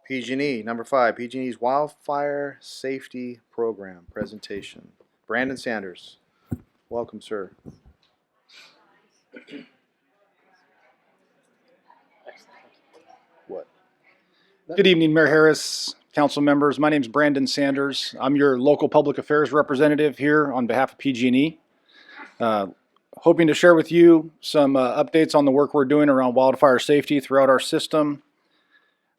PG&E, number 5, PG&E's Wildfire Safety Program presentation. Brandon Sanders, welcome, sir. What? Good evening, Mayor Harris, council members. My name is Brandon Sanders. I'm your local public affairs representative here on behalf of PG&E. Hoping to share with you some updates on the work we're doing around wildfire safety throughout our system.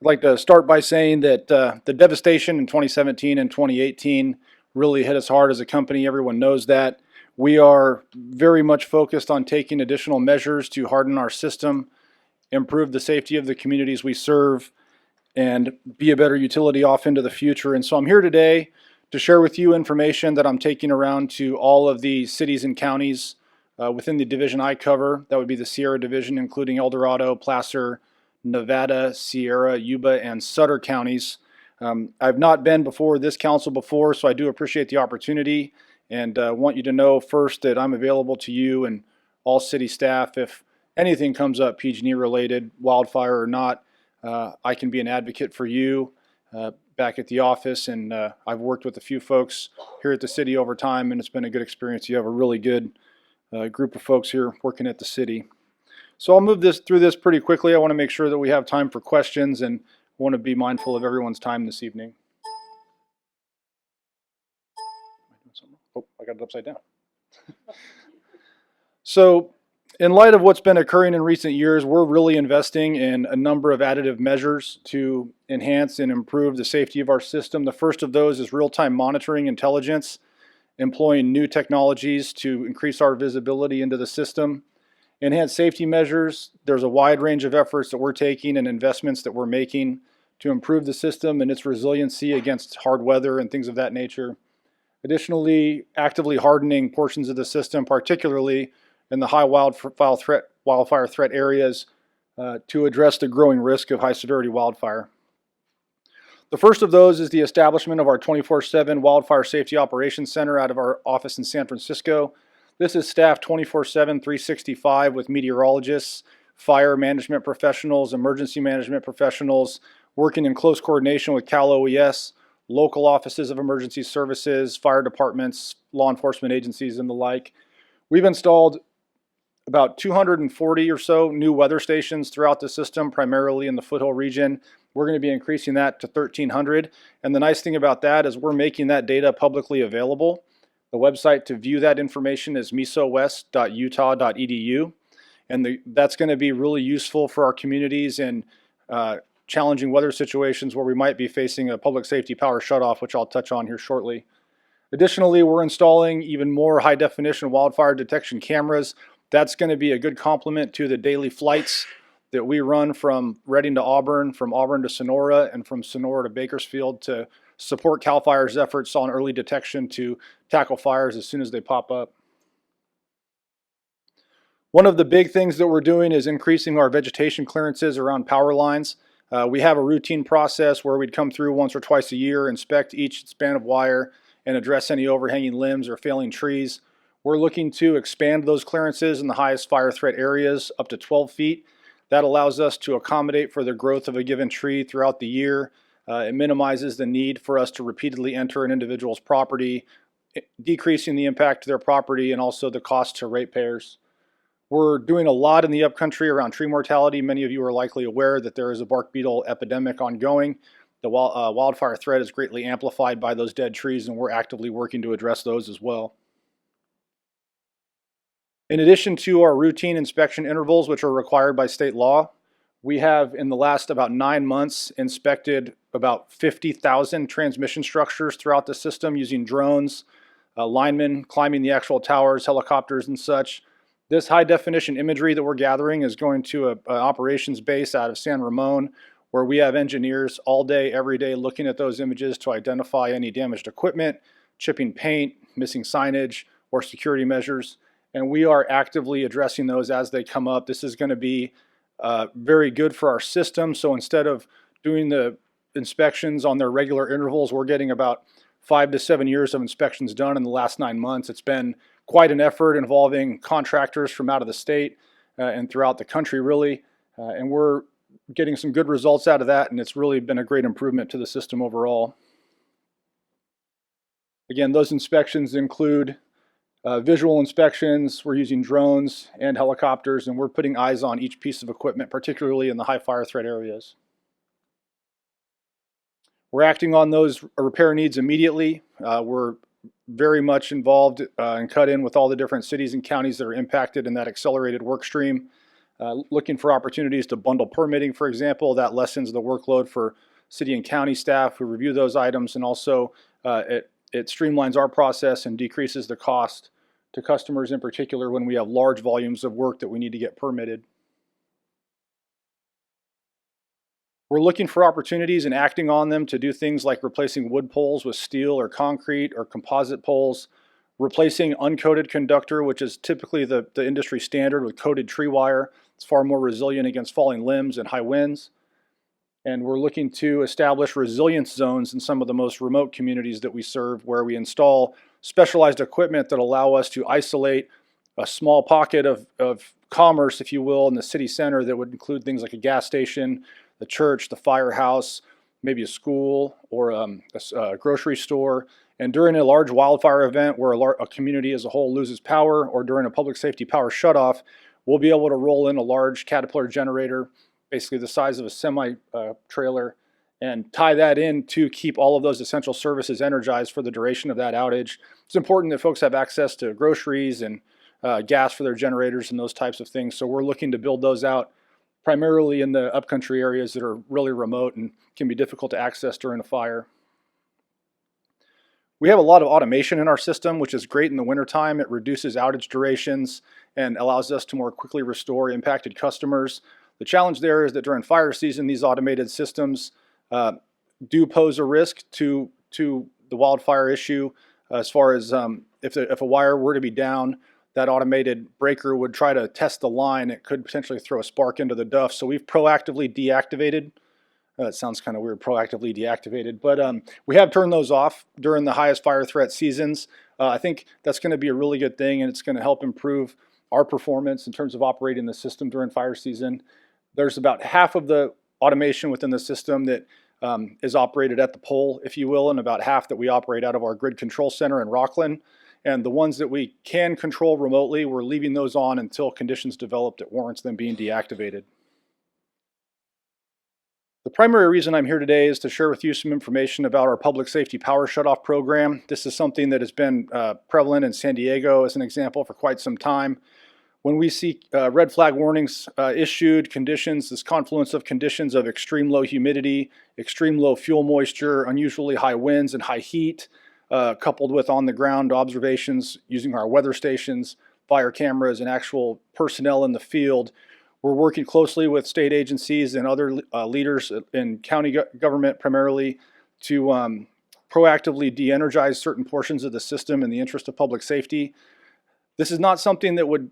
I'd like to start by saying that the devastation in 2017 and 2018 really hit us hard as a company. Everyone knows that. We are very much focused on taking additional measures to harden our system, improve the safety of the communities we serve, and be a better utility off into the future. And so I'm here today to share with you information that I'm taking around to all of the cities and counties within the division I cover. That would be the Sierra Division, including El Dorado, Placer, Nevada, Sierra, Yuba, and Sutter counties. I've not been before this council before, so I do appreciate the opportunity and want you to know first that I'm available to you and all city staff if anything comes up PG&E related, wildfire or not. I can be an advocate for you back at the office, and I've worked with a few folks here at the city over time, and it's been a good experience. You have a really good group of folks here working at the city. So I'll move through this pretty quickly. I want to make sure that we have time for questions, and want to be mindful of everyone's time this evening. Oh, I got it upside down. So, in light of what's been occurring in recent years, we're really investing in a number of additive measures to enhance and improve the safety of our system. The first of those is real-time monitoring intelligence, employing new technologies to increase our visibility into the system. Enhanced safety measures, there's a wide range of efforts that we're taking and investments that we're making to improve the system and its resiliency against hard weather and things of that nature. Additionally, actively hardening portions of the system, particularly in the high wildfire threat areas to address the growing risk of high severity wildfire. The first of those is the establishment of our 24/7 Wildfire Safety Operations Center out of our office in San Francisco. This is staffed 24/7, 365 with meteorologists, fire management professionals, emergency management professionals, working in close coordination with Cal OES, local offices of emergency services, fire departments, law enforcement agencies, and the like. We've installed about 240 or so new weather stations throughout the system, primarily in the Foothill region. We're going to be increasing that to 1,300. And the nice thing about that is we're making that data publicly available. The website to view that information is mesowest.utah.edu. And that's going to be really useful for our communities in challenging weather situations where we might be facing a public safety power shutoff, which I'll touch on here shortly. Additionally, we're installing even more high definition wildfire detection cameras. That's going to be a good complement to the daily flights that we run from Redding to Auburn, from Auburn to Sonora, and from Sonora to Bakersfield to support CAL FIRE's efforts on early detection to tackle fires as soon as they pop up. One of the big things that we're doing is increasing our vegetation clearances around power lines. We have a routine process where we'd come through once or twice a year, inspect each span of wire, and address any overhanging limbs or failing trees. We're looking to expand those clearances in the highest fire threat areas up to 12 feet. That allows us to accommodate for the growth of a given tree throughout the year. It minimizes the need for us to repeatedly enter an individual's property, decreasing the impact to their property and also the cost to ratepayers. We're doing a lot in the upcountry around tree mortality. Many of you are likely aware that there is a bark beetle epidemic ongoing. The wildfire threat is greatly amplified by those dead trees, and we're actively working to address those as well. In addition to our routine inspection intervals, which are required by state law, we have in the last about 9 months inspected about 50,000 transmission structures throughout the system using drones, linemen climbing the actual towers, helicopters and such. This high definition imagery that we're gathering is going to an operations base out of San Ramon, where we have engineers all day, every day looking at those images to identify any damaged equipment, chipping paint, missing signage, or security measures. And we are actively addressing those as they come up. This is going to be very good for our system. So instead of doing the inspections on their regular intervals, we're getting about 5 to 7 years of inspections done in the last 9 months. It's been quite an effort involving contractors from out of the state and throughout the country, really. And we're getting some good results out of that, and it's really been a great improvement to the system overall. Again, those inspections include visual inspections. We're using drones and helicopters, and we're putting eyes on each piece of equipment, particularly in the high fire threat areas. We're acting on those repair needs immediately. We're very much involved and cut in with all the different cities and counties that are impacted in that accelerated work stream. Looking for opportunities to bundle permitting, for example. That lessens the workload for city and county staff who review those items, and also it streamlines our process and decreases the cost to customers, in particular when we have large volumes of work that we need to get permitted. We're looking for opportunities and acting on them to do things like replacing wood poles with steel or concrete or composite poles, replacing uncoated conductor, which is typically the industry standard, with coated tree wire. It's far more resilient against falling limbs and high winds. And we're looking to establish resilience zones in some of the most remote communities that we serve, where we install specialized equipment that allow us to isolate a small pocket of commerce, if you will, in the city center that would include things like a gas station, the church, the firehouse, maybe a school or a grocery store. And during a large wildfire event where a community as a whole loses power, or during a public safety power shutoff, we'll be able to roll in a large Caterpillar generator, basically the size of a semi-trailer, and tie that in to keep all of those essential services energized for the duration of that outage. It's important that folks have access to groceries and gas for their generators and those types of things. So we're looking to build those out primarily in the upcountry areas that are really remote and can be difficult to access during a fire. We have a lot of automation in our system, which is great in the wintertime. It reduces outage durations and allows us to more quickly restore impacted customers. The challenge there is that during fire season, these automated systems do pose a risk to the wildfire issue, as far as if a wire were to be down, that automated breaker would try to test the line. It could potentially throw a spark into the duct. So we've proactively deactivated. It sounds kind of weird, proactively deactivated, but we have turned those off during the highest fire threat seasons. I think that's going to be a really good thing, and it's going to help improve our performance in terms of operating the system during fire season. There's about half of the automation within the system that is operated at the pole, if you will, and about half that we operate out of our grid control center in Rockland. And the ones that we can control remotely, we're leaving those on until conditions develop that warrants them being deactivated. The primary reason I'm here today is to share with you some information about our public safety power shutoff program. This is something that has been prevalent in San Diego, as an example, for quite some time. When we see red flag warnings issued, conditions, this confluence of conditions of extreme low humidity, extreme low fuel moisture, unusually high winds and high heat, coupled with on-the-ground observations using our weather stations, fire cameras, and actual personnel in the field. We're working closely with state agencies and other leaders in county government primarily to proactively de-energize certain portions of the system in the interest of public safety. This is not something that would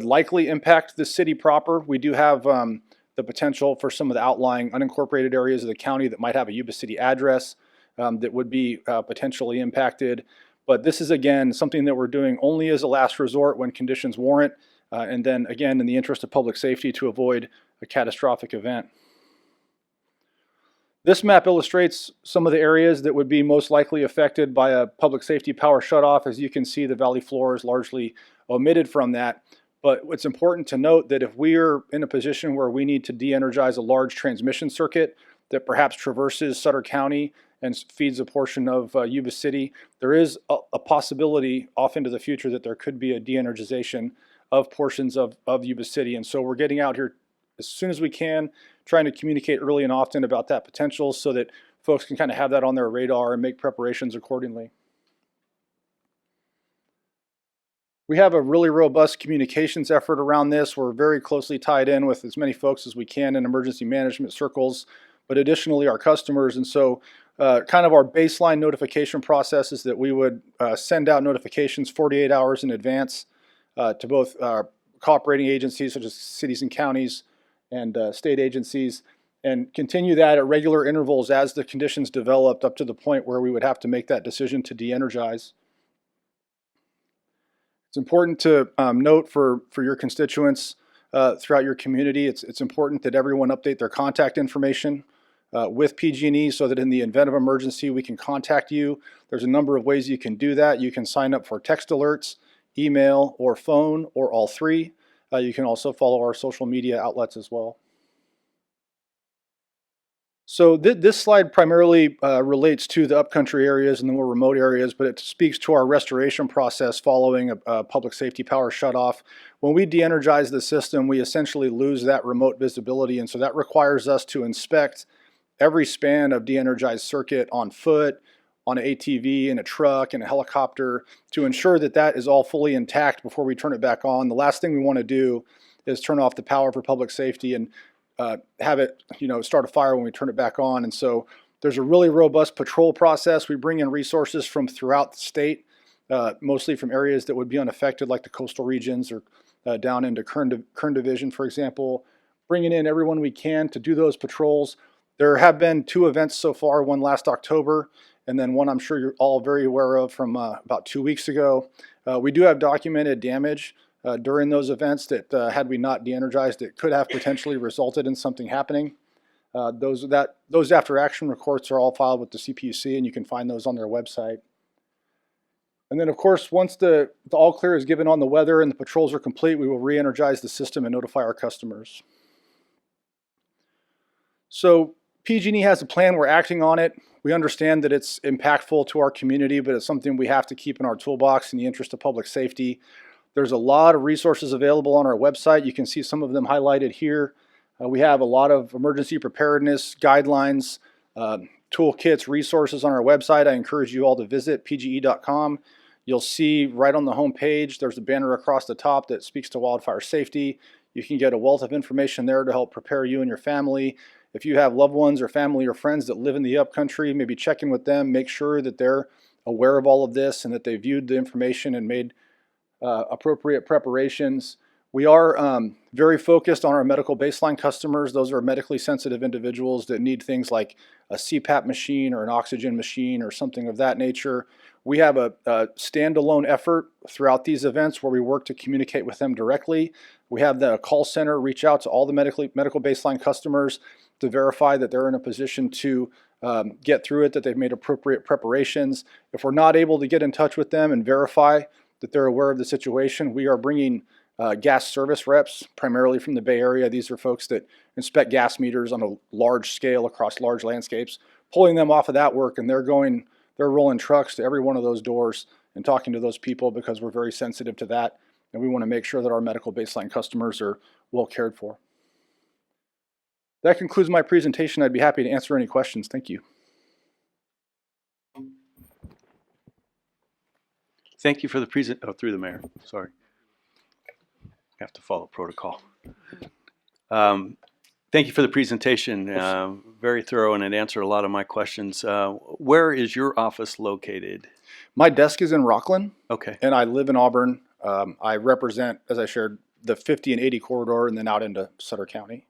likely impact the city proper. We do have the potential for some of the outlying unincorporated areas of the county that might have a Yuba City address that would be potentially impacted. But this is, again, something that we're doing only as a last resort when conditions warrant, and then, again, in the interest of public safety to avoid a catastrophic event. This map illustrates some of the areas that would be most likely affected by a public safety power shutoff. As you can see, the valley floor is largely omitted from that. But it's important to note that if we are in a position where we need to de-energize a large transmission circuit that perhaps traverses Sutter County and feeds a portion of Yuba City, there is a possibility off into the future that there could be a de-energization of portions of Yuba City. And so we're getting out here as soon as we can, trying to communicate early and often about that potential so that folks can kind of have that on their radar and make preparations accordingly. We have a really robust communications effort around this. We're very closely tied in with as many folks as we can in emergency management circles, but additionally our customers. And so kind of our baseline notification process is that we would send out notifications 48 hours in advance to both cooperating agencies such as cities and counties and state agencies, and continue that at regular intervals as the conditions developed up to the point where we would have to make that decision to de-energize. It's important to note for your constituents throughout your community. It's important that everyone update their contact information with PG&E so that in the event of emergency, we can contact you. There's a number of ways you can do that. You can sign up for text alerts, email, or phone, or all three. You can also follow our social media outlets as well. So this slide primarily relates to the upcountry areas and the more remote areas, but it speaks to our restoration process following a public safety power shutoff. When we de-energize the system, we essentially lose that remote visibility, and so that requires us to inspect every span of de-energized circuit on foot, on an ATV, in a truck, in a helicopter, to ensure that that is all fully intact before we turn it back on. The last thing we want to do is turn off the power for public safety and have it, start a fire when we turn it back on. And so there's a really robust patrol process. We bring in resources from throughout the state, mostly from areas that would be unaffected, like the coastal regions or down into Kern Division, for example, bringing in everyone we can to do those patrols. There have been 2 events so far, one last October, and then one I'm sure you're all very aware of from about 2 weeks ago. We do have documented damage during those events that had we not de-energized, it could have potentially resulted in something happening. Those after action reports are all filed with the CPUC, and you can find those on their website. And then, of course, once the all clear is given on the weather and the patrols are complete, we will re-energize the system and notify our customers. So PG&E has a plan. We're acting on it. We understand that it's impactful to our community, but it's something we have to keep in our toolbox in the interest of public safety. There's a lot of resources available on our website. You can see some of them highlighted here. We have a lot of emergency preparedness guidelines, toolkits, resources on our website. I encourage you all to visit pge.com. You'll see right on the home page, there's a banner across the top that speaks to wildfire safety. You can get a wealth of information there to help prepare you and your family. If you have loved ones or family or friends that live in the upcountry, maybe check in with them, make sure that they're aware of all of this and that they viewed the information and made appropriate preparations. We are very focused on our medical baseline customers. Those are medically sensitive individuals that need things like a CPAP machine or an oxygen machine or something of that nature. We have a standalone effort throughout these events where we work to communicate with them directly. We have the call center reach out to all the medical baseline customers to verify that they're in a position to get through it, that they've made appropriate preparations. If we're not able to get in touch with them and verify that they're aware of the situation, we are bringing gas service reps, primarily from the Bay Area. These are folks that inspect gas meters on a large scale across large landscapes, pulling them off of that work, and they're rolling trucks to every one of those doors and talking to those people because we're very sensitive to that, and we want to make sure that our medical baseline customers are well cared for. That concludes my presentation. I'd be happy to answer any questions. Thank you. Thank you for the through the mayor, sorry. I have to follow protocol. Thank you for the presentation, very thorough, and it answered a lot of my questions. Where is your office located? My desk is in Rockland. Okay. And I live in Auburn. I represent, as I shared, the 50 and 80 corridor and then out into Sutter County.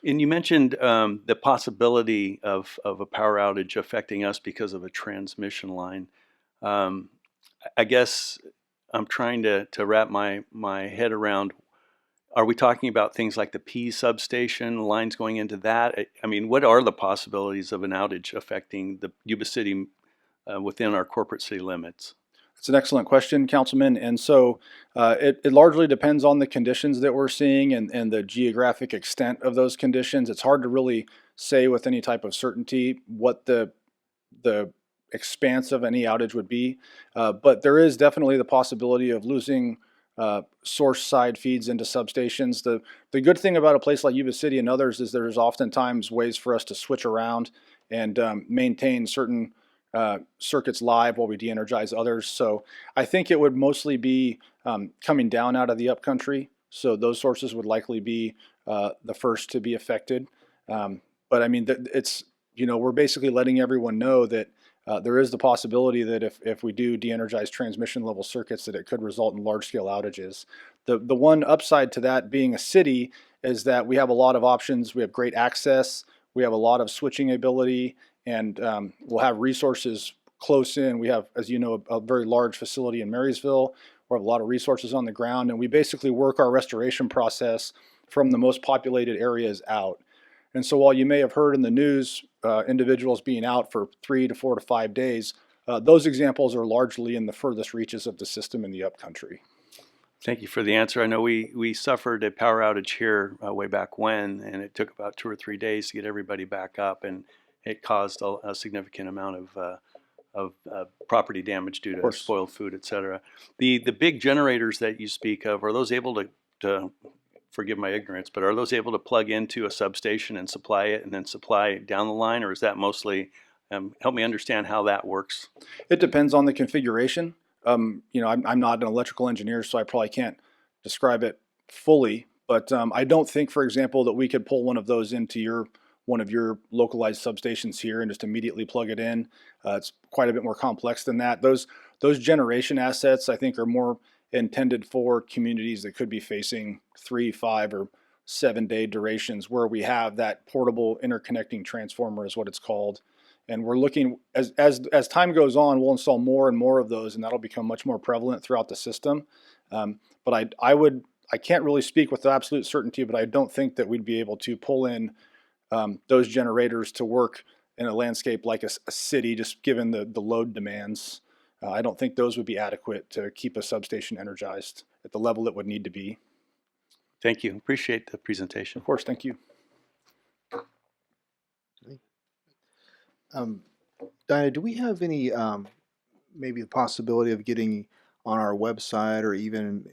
And you mentioned the possibility of a power outage affecting us because of a transmission line. I guess I'm trying to wrap my head around, are we talking about things like the P substation, lines going into that? I mean, what are the possibilities of an outage affecting the Yuba City within our corporate city limits? It's an excellent question, Councilman. And so it largely depends on the conditions that we're seeing and the geographic extent of those conditions. It's hard to really say with any type of certainty what the expanse of any outage would be. But there is definitely the possibility of losing source side feeds into substations. The good thing about a place like Yuba City and others is there's oftentimes ways for us to switch around and maintain certain circuits live while we de-energize others. So I think it would mostly be coming down out of the upcountry. So those sources would likely be the first to be affected. But I mean, it's, we're basically letting everyone know that there is the possibility that if we do de-energize transmission level circuits, that it could result in large scale outages. The one upside to that being a city is that we have a lot of options. We have great access. We have a lot of switching ability, and we'll have resources close in. We have, as you know, a very large facility in Marysville. We have a lot of resources on the ground, and we basically work our restoration process from the most populated areas out. And so while you may have heard in the news individuals being out for 3 to 4 to 5 days, those examples are largely in the furthest reaches of the system in the upcountry. Thank you for the answer. I know we suffered a power outage here way back when, and it took about 2 or 3 days to get everybody back up, and it caused a significant amount of property damage due to spoiled food, et cetera. The big generators that you speak of, are those able to forgive my ignorance, but are those able to plug into a substation and supply it and then supply it down the line, or is that mostly, help me understand how that works? It depends on the configuration. I'm not an electrical engineer, so I probably can't describe it fully, but I don't think, for example, that we could pull one of those into one of your localized substations here and just immediately plug it in. It's quite a bit more complex than that. Those generation assets, I think, are more intended for communities that could be facing 3, 5, or 7 day durations, where we have that portable interconnecting transformer is what it's called. And we're looking, as time goes on, we'll install more and more of those, and that'll become much more prevalent throughout the system. But I can't really speak with absolute certainty, but I don't think that we'd be able to pull in those generators to work in a landscape like a city, just given the load demands. I don't think those would be adequate to keep a substation energized at the level it would need to be. Thank you. Appreciate the presentation. Of course, thank you. Diana, do we have any maybe the possibility of getting on our website, or even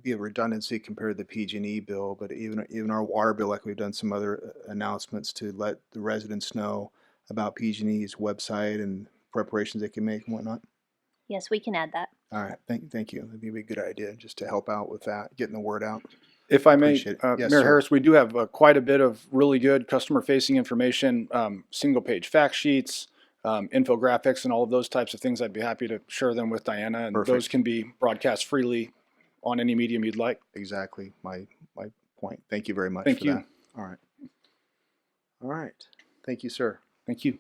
be a redundancy compared to the PG&E bill, but even our water bill, like we've done some other announcements to let the residents know about PG&E's website and preparations they can make and whatnot? Yes, we can add that. All right, thank you. That'd be a good idea, just to help out with that, getting the word out. If I may, Appreciate it. Yes, Mayor sir. Harris, we do have quite a bit of really good customer-facing information, single-page fact sheets, infographics, and all of those types of things. I'd be happy to share them with Diana, and Perfect. those can be broadcast freely on any medium you'd like. Exactly my point. Thank you very much Thank for you. that. All right. Thank you, sir. Thank you.